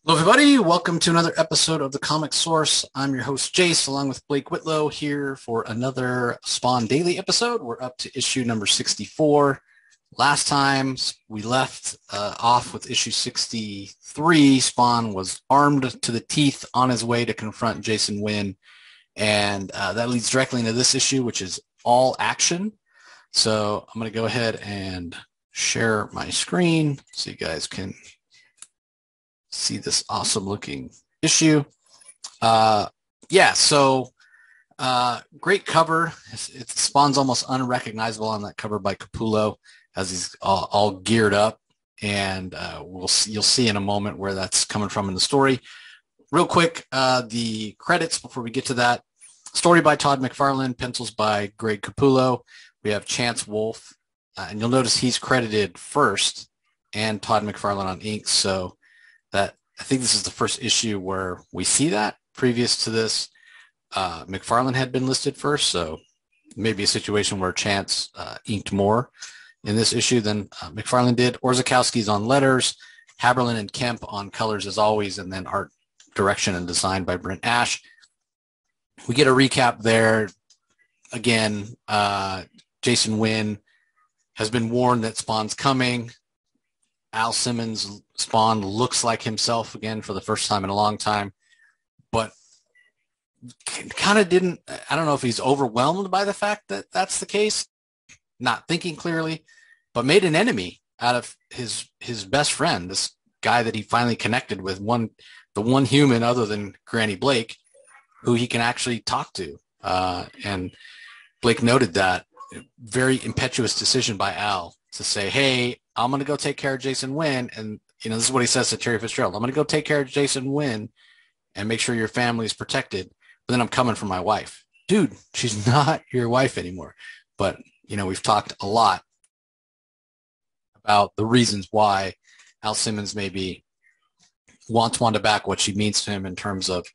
Hello, everybody. Welcome to another episode of The Comic Source. I'm your host, Jace, along with Blake Whitlow here for another Spawn Daily episode. We're up to issue number 64. Last time we left off with issue 63. Spawn was armed to the teeth on his way to confront Jason Wynn. And that leads directly into this issue, which is all action. So I'm going to go ahead and share my screen so you guys can see this awesome looking issue. Great cover. Spawn's almost unrecognizable on that cover by Capullo as he's all geared up, and you'll see in a moment where that's coming from in the story. Real quick, the credits before we get to that. Story by Todd McFarlane, pencils by Greg Capullo. We have Chance Wolfe, and you'll notice he's credited first, and Todd McFarlane on ink. So that I think this is the first issue where we see that. Previous to this, McFarlane had been listed first, so maybe a situation where Chance inked more in this issue than McFarlane did. Orzechowski's on letters, Haberlin and Kemp on colors as always, and then art direction and design by Brent Ash. We get a recap there. Again, Jason Wynn has been warned that Spawn's coming. Al Simmons' Spawn looks like himself again for the first time in a long time, but kind of didn't, I don't know if he's overwhelmed by the fact that that's the case, not thinking clearly, but made an enemy out of his best friend, this guy that he finally connected with, the one human other than Granny Blake, who he can actually talk to. And Blake noted that very impetuous decision by Al to say, hey, I'm going to go take care of Jason Wynn. And, this is what he says to Terry Fitzgerald. I'm going to go take care of Jason Wynn and make sure your family is protected. But then I'm coming for my wife. Dude, she's not your wife anymore. But, we've talked a lot about the reasons why Al Simmons maybe wants Wanda back, what she means to him in terms of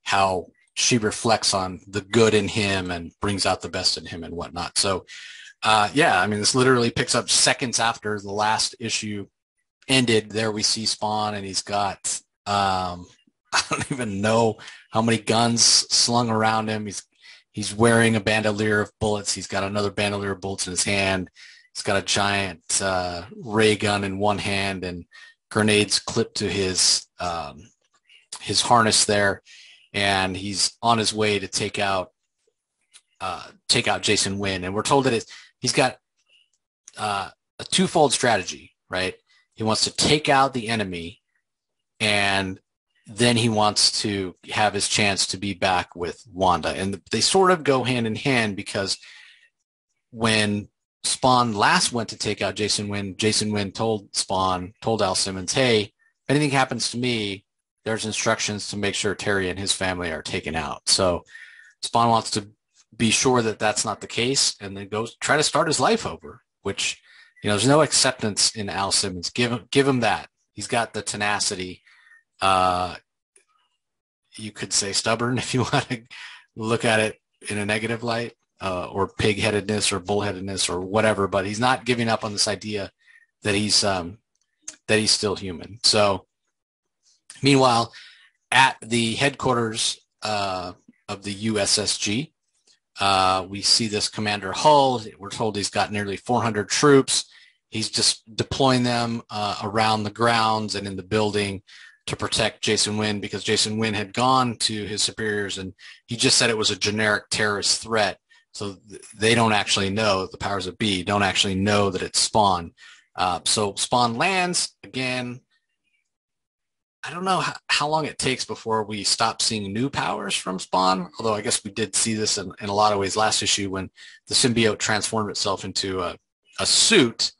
how she reflects on the good in him and brings out the best in him and whatnot. So, this literally picks up seconds after the last issue ended. There we see Spawn, and he's got, I don't even know how many guns slung around him. He's wearing a bandolier of bullets. He's got another bandolier of bullets in his hand. He's got a giant ray gun in one hand and grenades clipped to his harness there. And he's on his way to take out Jason Wynn. And we're told that he's got a twofold strategy, right? He wants to take out the enemy, and then he wants to have his chance to be back with Wanda. And they sort of go hand in hand, because when Spawn last went to take out Jason Wynn told Al Simmons, hey, if anything happens to me, there's instructions to make sure Terry and his family are taken out. So Spawn wants to be sure that that's not the case, and then goes try to start his life over, which, there's no acceptance in Al Simmons. Give him that. He's got the tenacity. You could say stubborn if you want to look at it in a negative light, or pig-headedness or bullheadedness or whatever, but he's not giving up on this idea that he's still human. So meanwhile, at the headquarters of the USSG, we see this Commander Hull. We're told he's got nearly 400 troops. He's just deploying them around the grounds and in the building to protect Jason Wynn, because Jason Wynn had gone to his superiors and he just said it was a generic terrorist threat. So they don't actually know, the powers that be don't actually know that it's Spawn. So Spawn lands again. I don't know how long it takes before we stop seeing new powers from Spawn, although I guess we did see this in a lot of ways last issue when the symbiote transformed itself into a suit.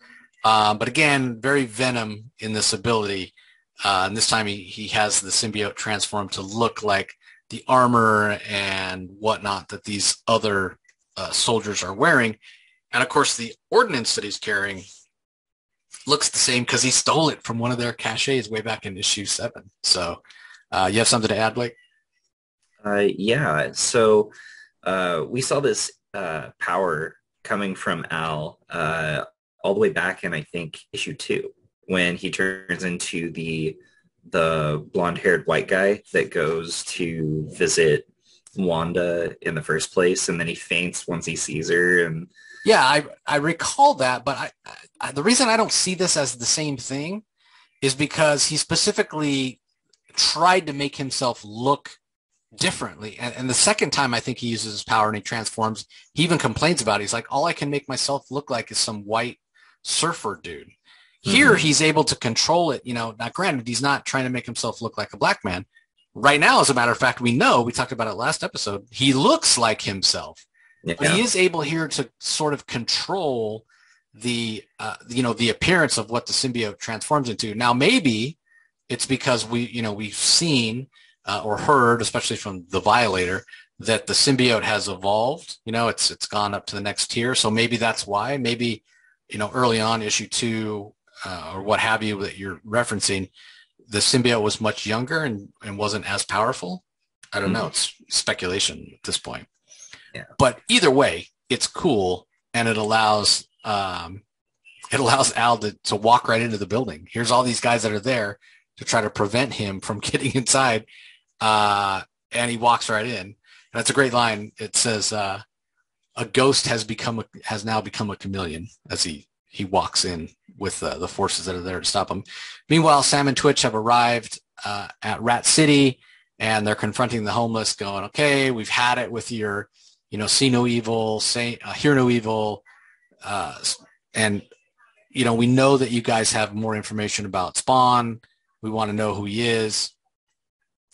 But again, very Venom in this ability. And this time he has the symbiote transformed to look like the armor and whatnot that these other soldiers are wearing. And of course, the ordnance that he's carrying looks the same because he stole it from one of their caches way back in issue 7. So you have something to add, Blake? Yeah. So we saw this power coming from Al all the way back in, I think, issue 2, when he turns into the the blonde-haired white guy that goes to visit Wanda in the first place, and then he faints once he sees her. And Yeah, I recall that, but the reason I don't see this as the same thing is because he specifically tried to make himself look differently. And the second time I think he uses his power and he transforms, he even complains about it. He's like, all I can make myself look like is some white surfer dude. Here, he's able to control it. Now granted, he's not trying to make himself look like a black man. Right now, as a matter of fact, we talked about it last episode, he looks like himself. yeah, But he is able here to sort of control the appearance of what the symbiote transforms into. Now, maybe it's because we've seen or heard, especially from the Violator, that the symbiote has evolved. It's gone up to the next tier. So maybe that's why. Maybe early on, issue 2 or what have you that you're referencing, the symbiote was much younger and wasn't as powerful. I don't know. It's speculation at this point. Yeah. But either way, it's cool, and it allows Al to walk right into the building. Here's all these guys that are there to try to prevent him from getting inside, and he walks right in. And that's a great line. It says, "A ghost has now become a chameleon," as he walks in with the forces that are there to stop him. Meanwhile, Sam and Twitch have arrived at Rat City, and they're confronting the homeless, going, "Okay, we've had it with your." See no evil, hear no evil. And, we know that you guys have more information about Spawn. We want to know who he is.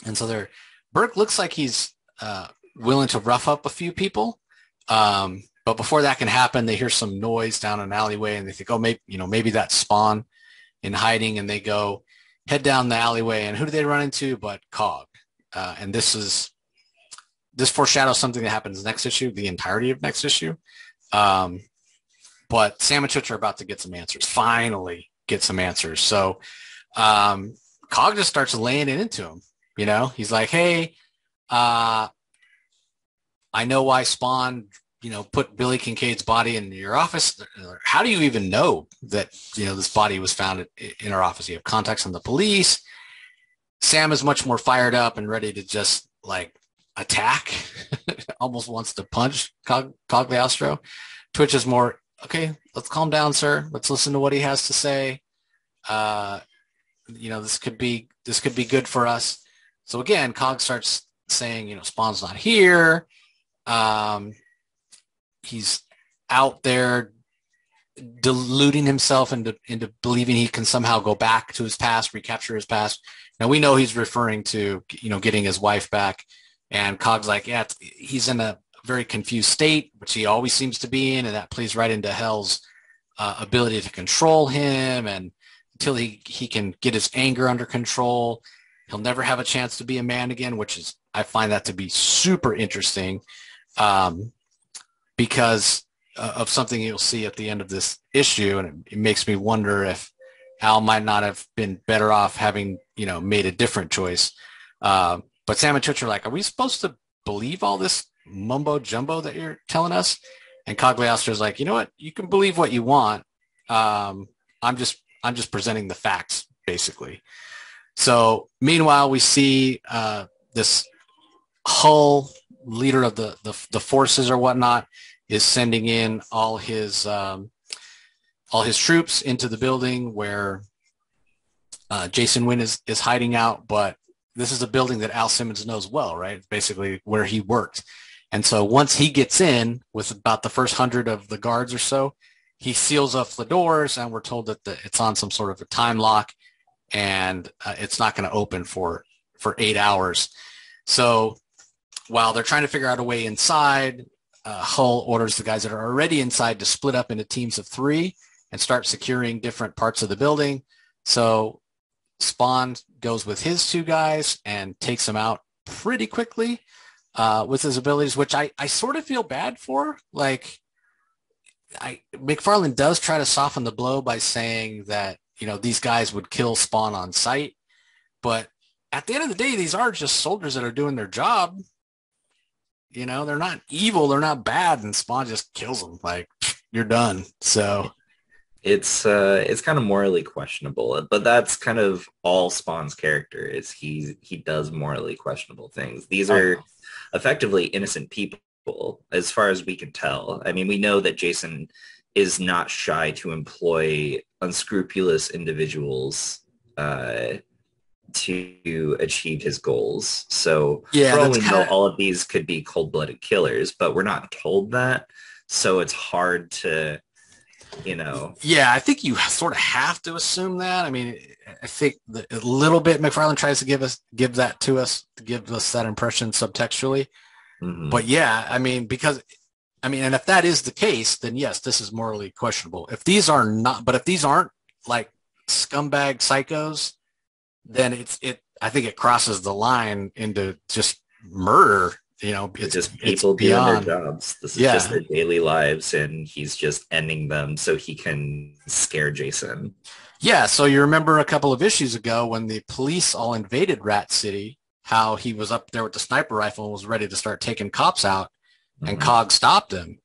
And so Burke looks like he's willing to rough up a few people. But before that can happen, they hear some noise down an alleyway and they think, oh, maybe that's Spawn in hiding. And they head down the alleyway. And who do they run into but Cog? And this foreshadows something that happens next issue, the entirety of next issue. But Sam and Twitch are about to get some answers, finally get some answers. So Cog just starts laying it into him. He's like, hey, I know why Spawn, put Billy Kincaid's body in your office. How do you even know that, this body was found in our office? You have contacts on the police. Sam is much more fired up and ready to just attack, almost wants to punch Cogliostro. Twitch is more, okay, let's calm down, sir. Let's listen to what he has to say. This could be good for us. So again, Cog starts saying, Spawn's not here. He's out there deluding himself into believing he can somehow go back to his past, recapture his past. Now we know he's referring to, getting his wife back. And Cog's like, yeah, he's in a very confused state, which he always seems to be in, and that plays right into Hell's ability to control him. And until he can get his anger under control, he'll never have a chance to be a man again, I find that to be super interesting because of something you'll see at the end of this issue. And it makes me wonder if Al might not have been better off having, made a different choice. But Sam and Twitch are like, are we supposed to believe all this mumbo jumbo that you're telling us? And Cogliostro's like, you know what? You can believe what you want. I'm just presenting the facts, basically. So meanwhile, we see this Hull leader of the forces or whatnot is sending in all his troops into the building where Jason Wynn is hiding out, but this is a building that Al Simmons knows well, right? It's basically where he worked. And so once he gets in with about the first 100 of the guards or so, he seals off the doors, and we're told that it's on some sort of a time lock, and it's not going to open for 8 hours. So while they're trying to figure out a way inside, Hull orders the guys that are already inside to split up into teams of 3 and start securing different parts of the building. So Spawn goes with his 2 guys and takes them out pretty quickly with his abilities, which I sort of feel bad for. McFarlane does try to soften the blow by saying that, these guys would kill Spawn on sight. But at the end of the day, these are just soldiers that are doing their job. They're not evil. They're not bad. And Spawn just kills them. You're done. So It's kind of morally questionable, but that's kind of all Spawn's character is he does morally questionable things. These Oh yeah. are effectively innocent people as far as we can tell. I mean, we know that Jason is not shy to employ unscrupulous individuals to achieve his goals. So Yeah, for all that's we know, kind of all of these could be cold-blooded killers, but we're not told that. So it's hard to, you know, yeah, I think you sort of have to assume that. I mean, I think a little bit McFarlane tries to give that to us, to give us that impression subtextually. But mhm. yeah, I mean, because I mean, and if that is the case, then yes, this is morally questionable. If these are not, but if these aren't like scumbag psychos, then I think it crosses the line into just murder. You know, They're just it's people doing their beyond. jobs. This is just Yeah. their daily lives, and he's just ending them so he can scare Jason. Yeah. So you remember a couple of issues ago when the police all invaded Rat City, how he was up there with the sniper rifle and was ready to start taking cops out, and Mhm. Cog stopped him.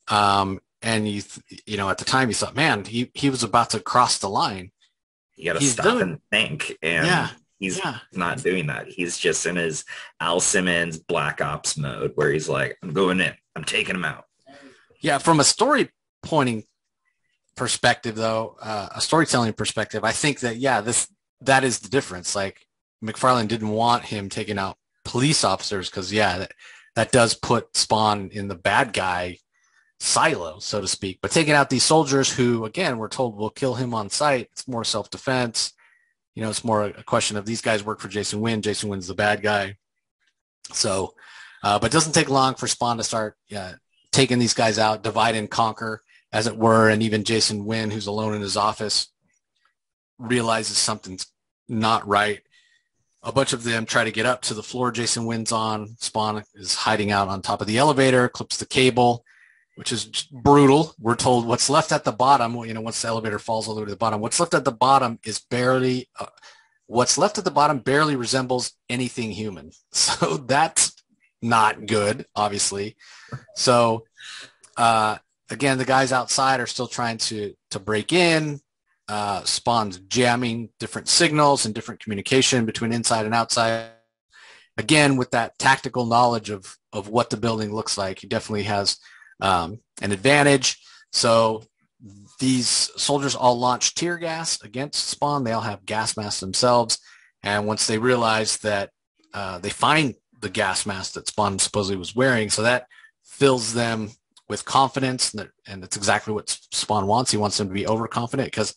And you know, at the time you thought, man, he was about to cross the line. You got to He's stop doing, and think, and yeah, he's yeah, not doing that. He's just in his Al Simmons Black Ops mode, where he's like, "I'm going in. I'm taking him out." yeah. From a story pointing perspective, though, a storytelling perspective, I think that yeah, that is the difference. Like McFarlane didn't want him taking out police officers because yeah, that does put Spawn in the bad guy silo, so to speak. But taking out these soldiers who, again, we're told will kill him on sight, it's more self-defense. You know, it's more a question of these guys work for Jason Wynn. Jason Wynn's the bad guy. So, but it doesn't take long for Spawn to start taking these guys out, divide and conquer, as it were. And even Jason Wynn, who's alone in his office, realizes something's not right. A bunch of them try to get up to the floor Jason Wynn's on. Spawn is hiding out on top of the elevator, clips the cable, which is brutal. We're told what's left at the bottom, you know, once the elevator falls all the way to the bottom, what's left at the bottom is barely, what's left at the bottom barely resembles anything human. So that's not good, obviously. So, again, the guys outside are still trying to break in. Spawn's jamming different signals and different communication between inside and outside. Again, with that tactical knowledge of what the building looks like, he definitely has an advantage. So these soldiers all launch tear gas against Spawn. They all have gas masks themselves. And once they realize that they find the gas mask that Spawn supposedly was wearing, so that fills them with confidence. And that's exactly what Spawn wants. He wants them to be overconfident because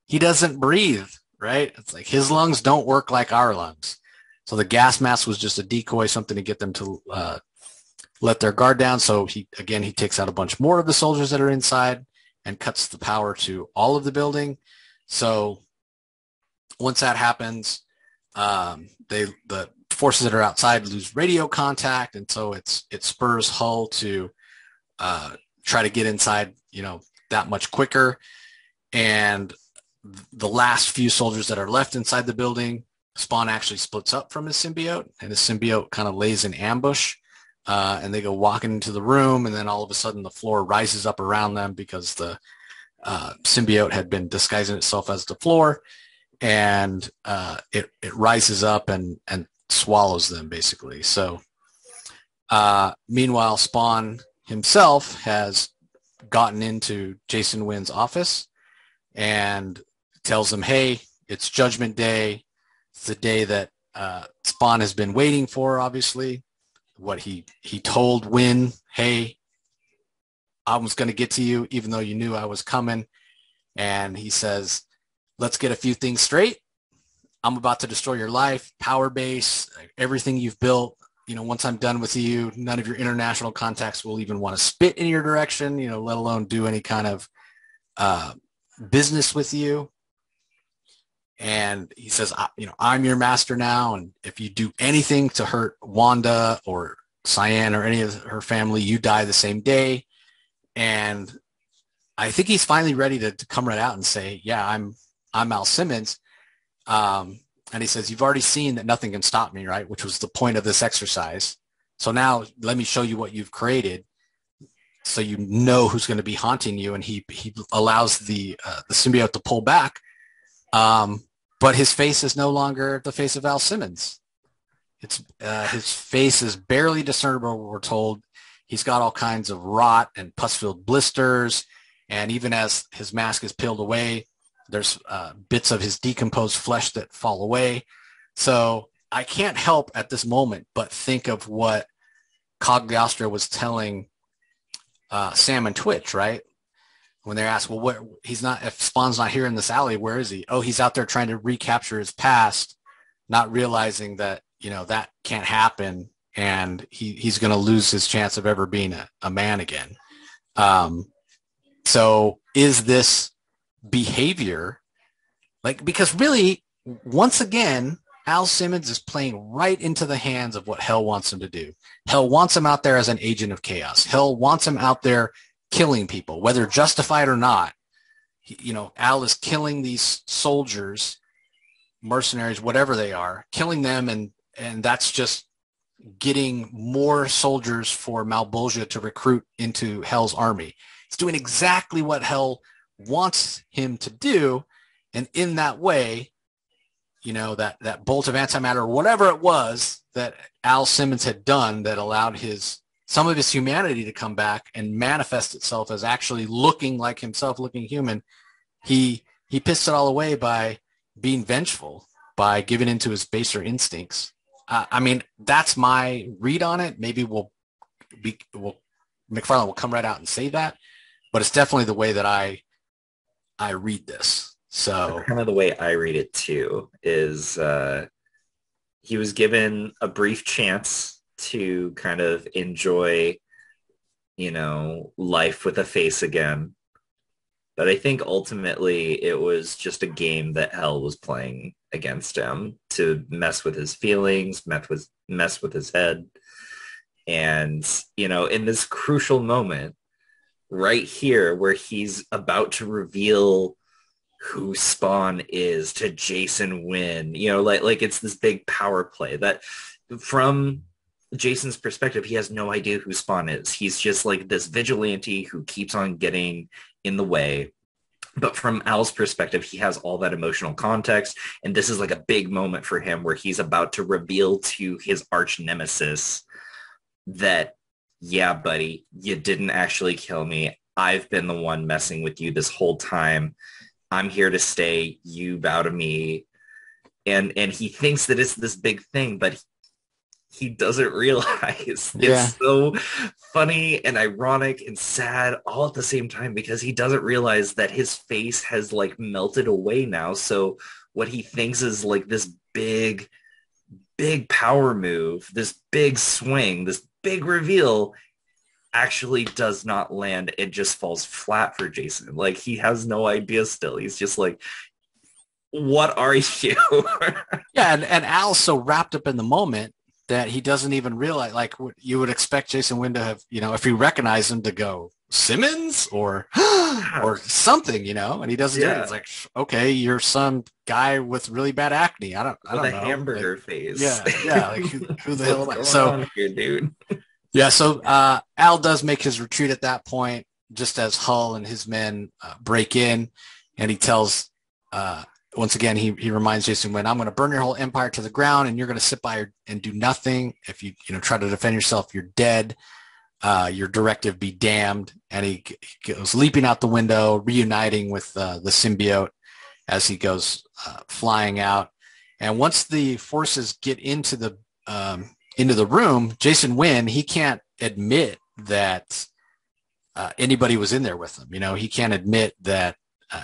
he doesn't breathe, right? It's like his lungs don't work like our lungs. So the gas mask was just a decoy, something to get them to let their guard down. So he takes out a bunch more of the soldiers that are inside and cuts the power to all of the building. So once that happens, the forces that are outside lose radio contact, and so it spurs Hull to try to get inside, you know, that much quicker. And the last few soldiers that are left inside the building, Spawn actually splits up from his symbiote, and his symbiote kind of lays in ambush. And they go walking into the room, and then all of a sudden the floor rises up around them because the symbiote had been disguising itself as the floor, and it rises up and swallows them basically. So meanwhile, Spawn himself has gotten into Jason Wynn's office and tells him, hey, it's Judgment Day. It's the day that Spawn has been waiting for, obviously. What he told Wynn, hey, I was going to get to you even though you knew I was coming. And he says, let's get a few things straight. I'm about to destroy your life, power base, everything you've built. You know, once I'm done with you, none of your international contacts will even want to spit in your direction, you know, let alone do any kind of business with you. And he says, you know, I'm your master now. And if you do anything to hurt Wanda or Cyan or any of her family, you die the same day. And I think he's finally ready to come right out and say, yeah, I'm Al Simmons. And he says, you've already seen that nothing can stop me, right? Which was the point of this exercise. So now let me show you what you've created. so you know who's going to be haunting you, and he allows the symbiote to pull back. But his face is no longer the face of Al Simmons. It's his face is barely discernible. We're told he's got all kinds of rot and pus-filled blisters, and even as his mask is peeled away, there's bits of his decomposed flesh that fall away. So I can't help at this moment but think of what Cagliostro was telling Sam and Twitch, right? When they're asked, well, what, he's not, if Spawn's not here in this alley, where is he? Oh, he's out there trying to recapture his past, not realizing that, you know, that can't happen, and he's going to lose his chance of ever being a man again. So is this behavior, like, because really, once again, Al Simmons is playing right into the hands of what Hell wants him to do. Hell wants him out there as an agent of chaos. Hell wants him out there killing people, whether justified or not. You know, Al is killing these soldiers, mercenaries, whatever they are, killing them, and that's just getting more soldiers for Malbolgia to recruit into Hell's army. He's doing exactly what Hell wants him to do, and in that way, you know, that bolt of antimatter, or whatever it was that Al Simmons had done that allowed some of his humanity to come back and manifest itself as actually looking like himself, looking human. He pissed it all away by being vengeful, by giving into his baser instincts. I mean, that's my read on it. Maybe McFarlane will come right out and say that, but it's definitely the way that I read this. So kind of the way I read it too is he was given a brief chance to kind of enjoy, you know, life with a face again. But I think ultimately it was just a game that Hell was playing against him to mess with his feelings, mess with his head. And, you know, in this crucial moment right here where he's about to reveal who Spawn is to Jason Wynn, you know, like it's this big power play that from Jason's perspective, he has no idea who Spawn is. He's just like this vigilante who keeps on getting in the way. But from Al's perspective, he has all that emotional context. And this is like a big moment for him where he's about to reveal to his arch nemesis that, yeah, buddy, you didn't actually kill me. I've been the one messing with you this whole time. I'm here to stay. You bow to me. And he thinks that it's this big thing, but he doesn't realize. Yeah. It's so funny and ironic and sad all at the same time because he doesn't realize that his face has like melted away now. So what he thinks is like this big power move, this big swing, this big reveal actually does not land. It just falls flat for Jason. Like he has no idea still. He's just like, what are you? Yeah, and Al's so wrapped up in the moment that he doesn't even realize, like you would expect Jason Wynn to have, you know, if he recognized him to go, Simmons or something, you know, and he doesn't do it. It's like, okay, you're some guy with really bad acne. I don't know. A hamburger face. Yeah. Like who the hell am I? So, here, dude. Yeah. So Al does make his retreat at that point, just as Hull and his men break in, and he tells, once again, he reminds Jason Wynn, I'm going to burn your whole empire to the ground, and you're going to sit by and do nothing. If you try to defend yourself, you're dead. Your directive be damned. And he goes leaping out the window, reuniting with the symbiote as he goes flying out. And once the forces get into the room, Jason Wynn, he can't admit that anybody was in there with him. You know, he can't admit that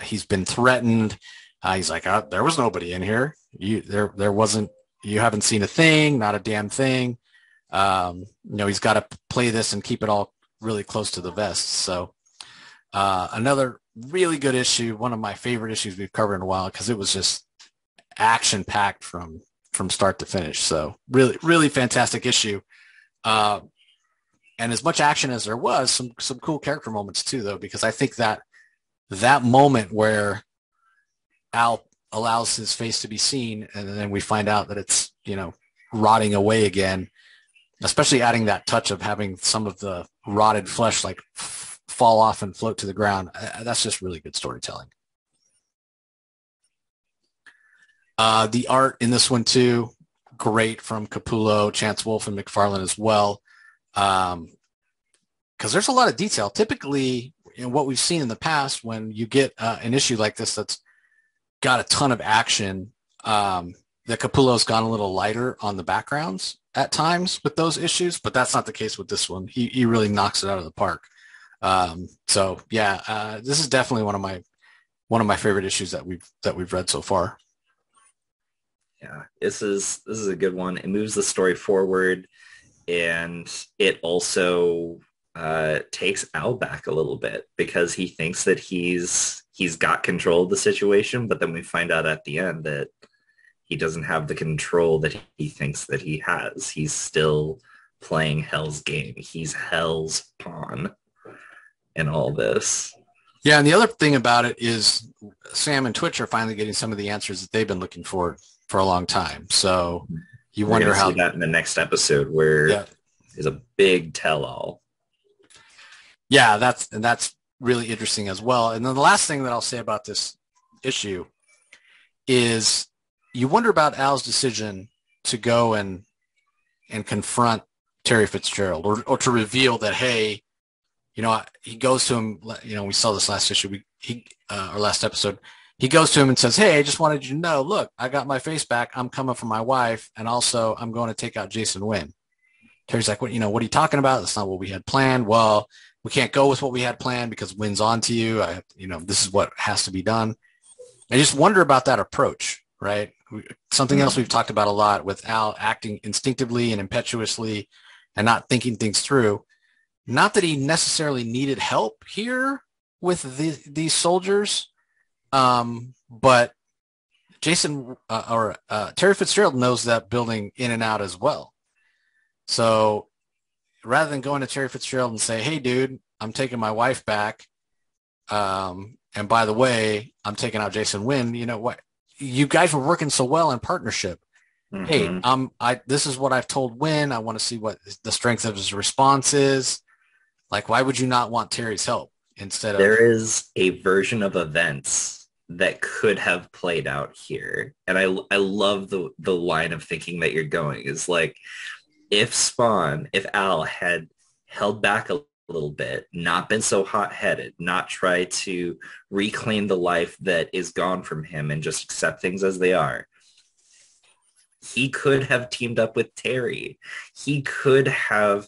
he's been threatened. He's like, there was nobody in here. There wasn't. You haven't seen a thing, not a damn thing. He's got to play this and keep it all really close to the vest. So another really good issue, one of my favorite issues we've covered in a while, because it was just action packed from start to finish. So really, really fantastic issue. And as much action as there was, some cool character moments too, though, because I think that moment where Al allows his face to be seen, and then we find out that it's, rotting away again. especially adding that touch of having some of the rotted flesh like fall off and float to the ground. That's just really good storytelling. The art in this one too, great from Capullo, Chance Wolfe, and McFarlane as well. Because there's a lot of detail. Typically, what we've seen in the past, when you get an issue like this that's got a ton of action, that Capullo's gone a little lighter on the backgrounds at times with those issues, but that's not the case with this one. He really knocks it out of the park. This is definitely one of my favorite issues that we've read so far. Yeah, this is a good one. It moves the story forward, and it also takes Al back a little bit because he thinks that he's got control of the situation, but then we find out at the end that he doesn't have the control that he thinks that he has. He's still playing Hell's game. He's Hell's pawn in all this. Yeah, and the other thing about it is Sam and Twitch are finally getting some of the answers that they've been looking for a long time. So you wonder how see that in the next episode where is a big tell-all. Yeah, that's really interesting as well. And then the last thing that I'll say about this issue is you wonder about Al's decision to go and confront Terry Fitzgerald or to reveal that, hey, he goes to him, we saw this last issue, or last episode. He goes to him and says, hey, I just wanted you to know, look, I got my face back. I'm coming for my wife. And also I'm going to take out Jason Wynn. Terry's like, what are you talking about? That's not what we had planned. Well, we can't go with what we had planned because Wynn's on to you. This is what has to be done. I just wonder about that approach, right? Something else we've talked about a lot with Al acting instinctively and impetuously and not thinking things through. Not that he necessarily needed help here with these soldiers, but Jason Terry Fitzgerald knows that building in and out as well. So rather than going to Terry Fitzgerald and say, hey, dude, I'm taking my wife back, and by the way, I'm taking out Jason Wynn, you know what? You guys were working so well in partnership. Mm-hmm. Hey, this is what I've told Wynn. I want to see what the strength of his response is. Like, why would you not want Terry's help instead of... There is a version of events that could have played out here. And I love the line of thinking that you're going is like, if Al had held back a little bit, not been so hot-headed, not try to reclaim the life that is gone from him and just accept things as they are, he could have teamed up with Terry. He could have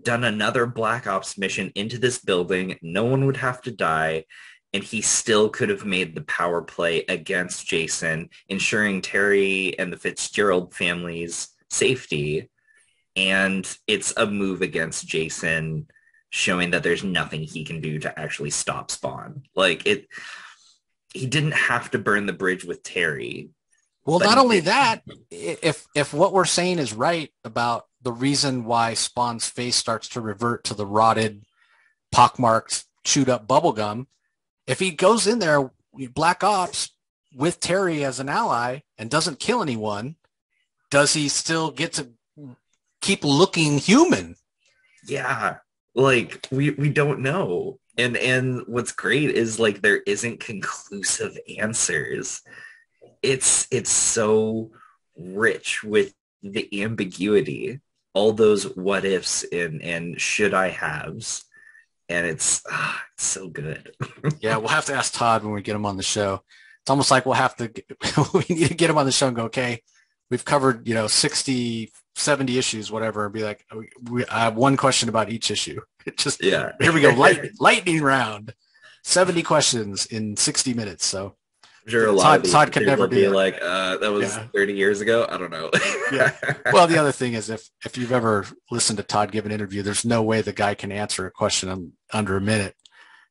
done another Black Ops mission into this building. No one would have to die. And he still could have made the power play against Jason, ensuring Terry and the Fitzgerald family's safety. And it's a move against Jason, showing that there's nothing he can do to actually stop Spawn. He didn't have to burn the bridge with Terry. Well, not only that, if what we're saying is right about the reason why Spawn's face starts to revert to the rotted, pockmarked, chewed up bubblegum, if he goes in there, Black Ops, with Terry as an ally and doesn't kill anyone, does he still get to keep looking human? Yeah, we don't know. And what's great is there isn't conclusive answers. It's so rich with the ambiguity, all those what ifs and should I haves. And it's so good. Yeah, we'll have to ask Todd when we get him on the show. It's almost like we need to get him on the show and go, okay, we've covered, 60, 70 issues, whatever, and be like, I have one question about each issue. Here we go. Lightning round, 70 questions in 60 minutes. So I'm sure a lot of Todd could never be like, that was 30 years ago. I don't know. Yeah. Well, the other thing is if you've ever listened to Todd give an interview, there's no way the guy can answer a question in under a minute.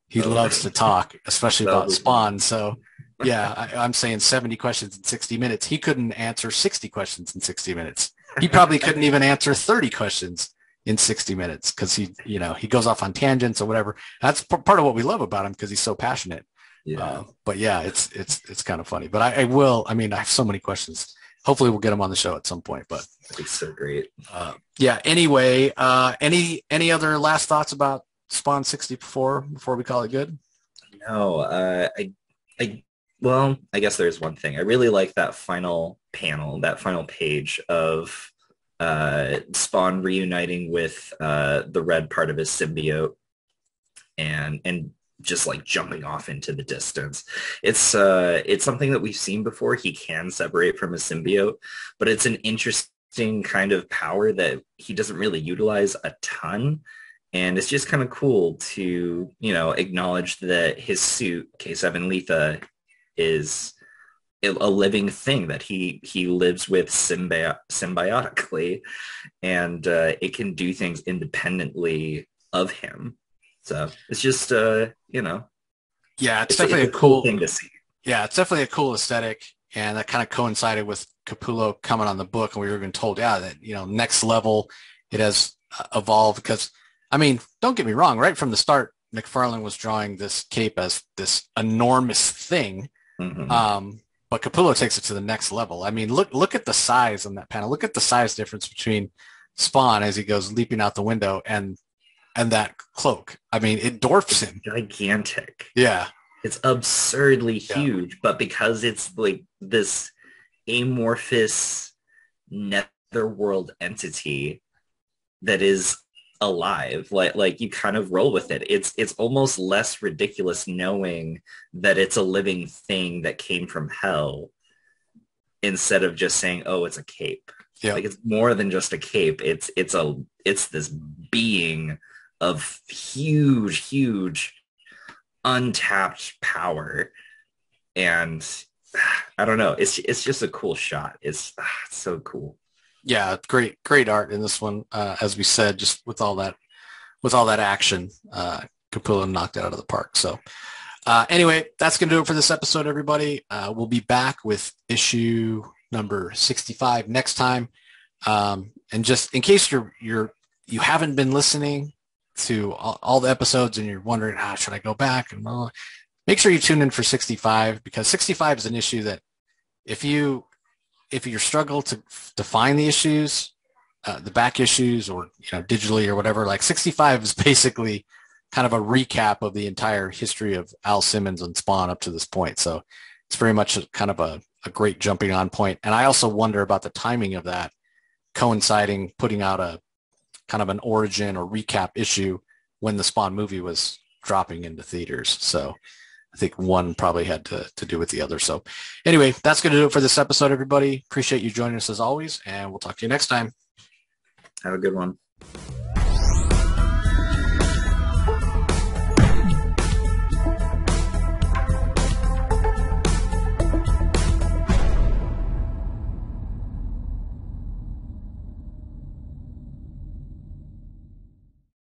He loves to talk, especially about Spawn. So yeah, I'm saying 70 questions in 60 minutes. He couldn't answer 60 questions in 60 minutes. He probably couldn't even answer 30 questions in 60 minutes because he goes off on tangents or whatever. That's part of what we love about him because he's so passionate. Yeah. But yeah, it's kind of funny. But I have so many questions. hopefully we'll get him on the show at some point. But it's so great. Yeah. Anyway, any other last thoughts about Spawn 64 before we call it good? No, well, I guess there's one thing. I really like that final panel, that final page of Spawn reuniting with the red part of his symbiote and just like jumping off into the distance. It's something that we've seen before. He can separate from a symbiote, but it's an interesting kind of power that he doesn't really utilize a ton. And it's just kind of cool to, acknowledge that his suit, K7 Letha, is a living thing that he lives with symbiotically, and it can do things independently of him. So it's just, Yeah, it's definitely a cool thing to see. Yeah, it's definitely a cool aesthetic. And that kind of coincided with Capullo coming on the book. And we were even told, that, next level, it has evolved because, I mean, don't get me wrong, right from the start, McFarlane was drawing this cape as this enormous thing. Mm-hmm. But Capullo takes it to the next level. I mean, look at the size on that panel. Look at the size difference between Spawn as he goes leaping out the window and that cloak. I mean, it dwarfs him. Gigantic. Yeah. It's absurdly huge, but because it's like this amorphous netherworld entity that is alive, like you kind of roll with it. It's almost less ridiculous knowing that it's a living thing that came from hell instead of just saying, oh, it's a cape. Yeah. Like it's more than just a cape. It's this being of huge untapped power, and I don't know, it's just a cool shot. It's so cool. Yeah, great art in this one. As we said, just with all that action, Capullo knocked it out of the park. So anyway, that's gonna do it for this episode, everybody. We'll be back with issue number 65 next time. And just in case you haven't been listening to all the episodes and you're wondering, should I go back? And make sure you tune in for 65, because 65 is an issue that if you struggle to find the issues, the back issues, or digitally or whatever, like 65 is basically kind of a recap of the entire history of Al Simmons and Spawn up to this point. So it's very much kind of a great jumping on point. And I also wonder about the timing of that coinciding, putting out a kind of an origin or recap issue when the Spawn movie was dropping into theaters. So I think one probably had to do with the other. So anyway, that's going to do it for this episode, everybody. Appreciate you joining us as always, and we'll talk to you next time. Have a good one.